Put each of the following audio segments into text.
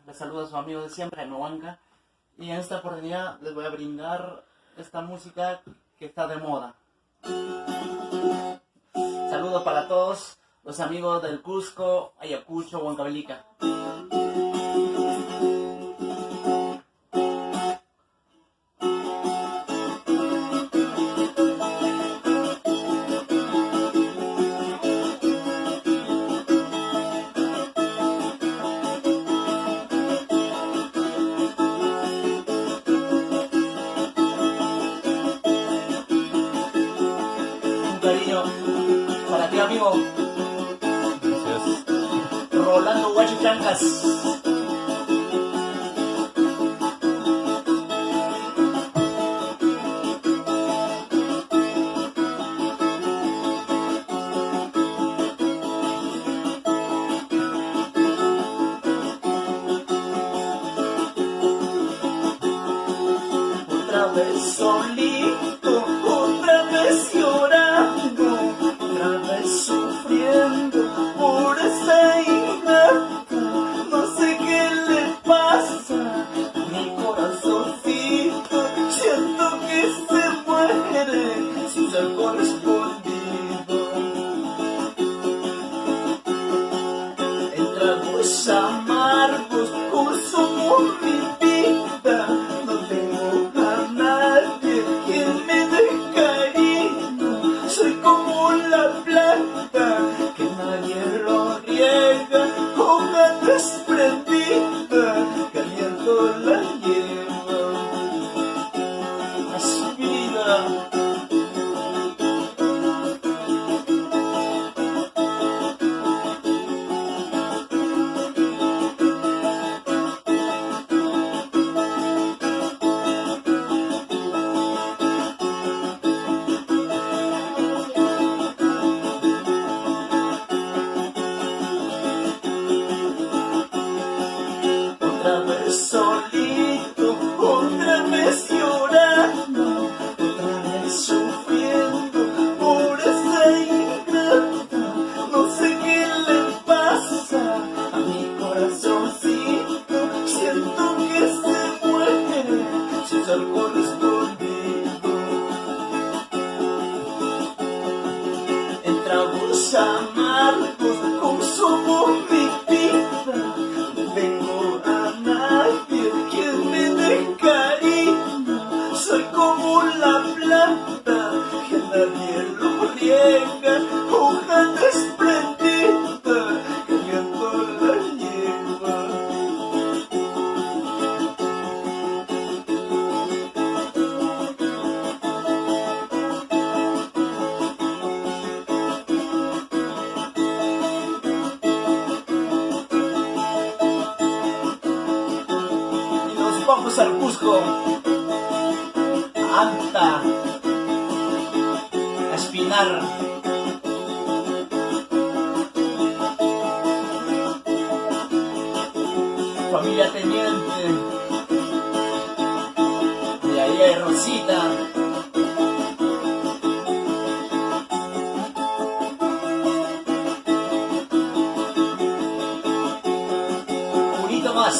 Les saluda a su amigo de siempre, Jaime Huanca. Y en esta oportunidad les voy a brindar esta música que está de moda. Saludos para todos los amigos del Cusco, Ayacucho, Huancavelica. Cariño para ti, amigo. Gracias. Rolando Huachichancas. Otra vez solito, otra vez llorando, otra vez sufriendo por esa ingrata. No sé qué le pasa a mi corazoncito, siento que se muere sin ser correspondido. En tragos amargos consumo mi vida, no tengo a nadie quien me dé cariño. Soy como la planta que nadie lo riega, hoja desprendida que el viento la lleva. Es vida. Otra vez solito, otra vez llorando, otra vez sufriendo por esa ingrata. No sé qué le pasa a mi corazoncito, siento que se muere sin ser correspondido. En tragos amargos consumo mi vida, no tengo a nadie quien me dé cariño. Soy como la planta que nadie lo riega, hoja desprendida que el viento la lleva. Y nos vamos al Cusco, a Anta, a Espinar. Familia Teniente, de ahí hay Rosita. Unito más.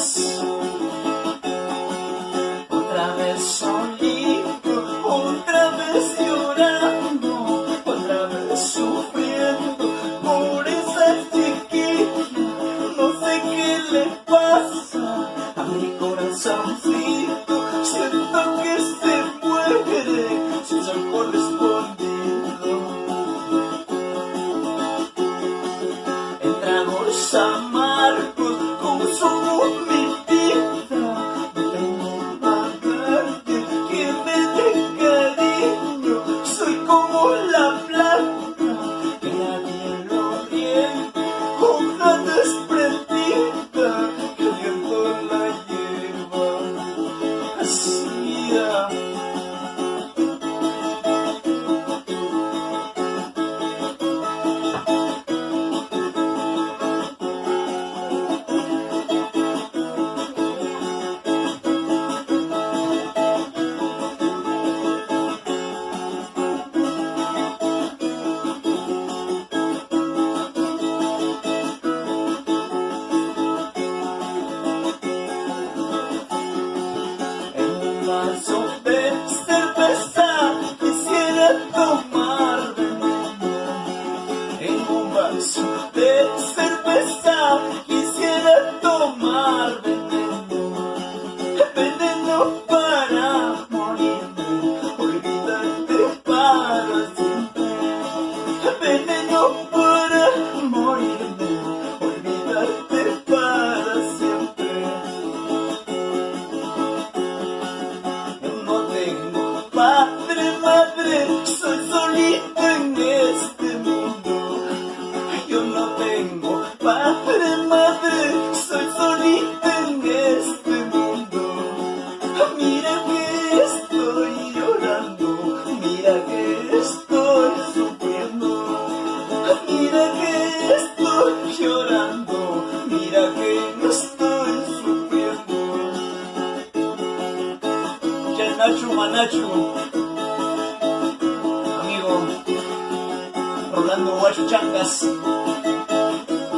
Otra vez solito, otra vez llorando, otra vez sufriendo por esa chiquilla. No sé qué le pasa a mi corazoncito, siento que se muere sin ser correspondido. En tragos amargos consumo mi vida, no tengo a nadie que me dé cariño. Soy como la planta que nadie lo riega, hoja desprendida que el viento tomar veneno, veneno para morirme, olvidarte para siempre, veneno para morirme, olvidarte para siempre. No tengo padre, madre, soy solito en este mundo. Yo no tengo padre, madre, soy solito en este mundo. Mira que estoy llorando, mira que estoy sufriendo. Mira que estoy llorando, mira que no estoy sufriendo. Ya Nacho Manacho, amigo Rolando Guacho Changas.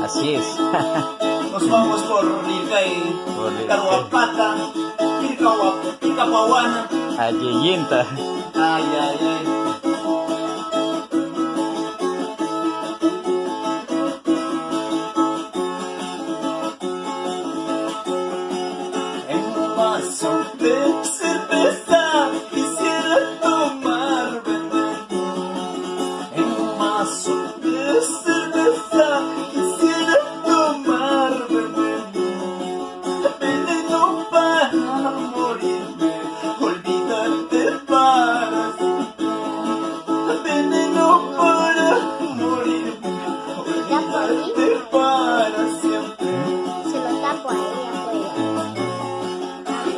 Así es. Nos vamos por Lircay, Por Lircay. Caruapata, Pircapahuana. Ayeyinta. Ay, ay, ay. En un vaso de cerveza quisiera tomar veneno. En un vaso de cerveza quisiera tomar veneno. Veneno para morirme, olvidarte para siempre. Veneno para morirme, olvidarte para siempre. Se lo tapo ahí afuera.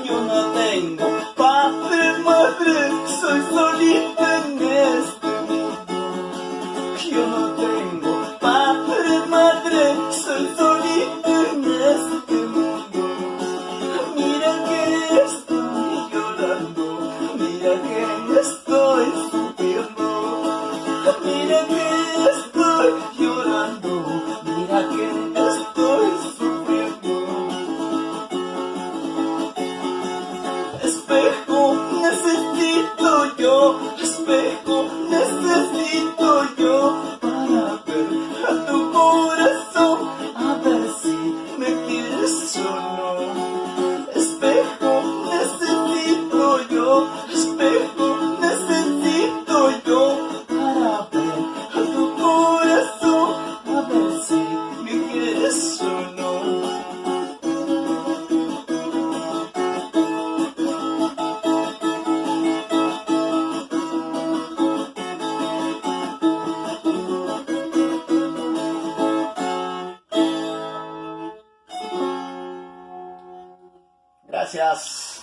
Yo no tengo padre, madre, soy solito en este mundo. Yo no tengo padre, madre, soy solito en este mundo. Mira que estoy llorando, mira que estoy sufriendo. Mira que estoy llorando, mira que estoy sufriendo. Espejo necesito yo, espejo necesito yo para ver a tu corazón, a ver si me quieres o no. Espejo necesito yo, espejo necesito yo para ver a tu corazón, a ver si me quieres o no. Gracias.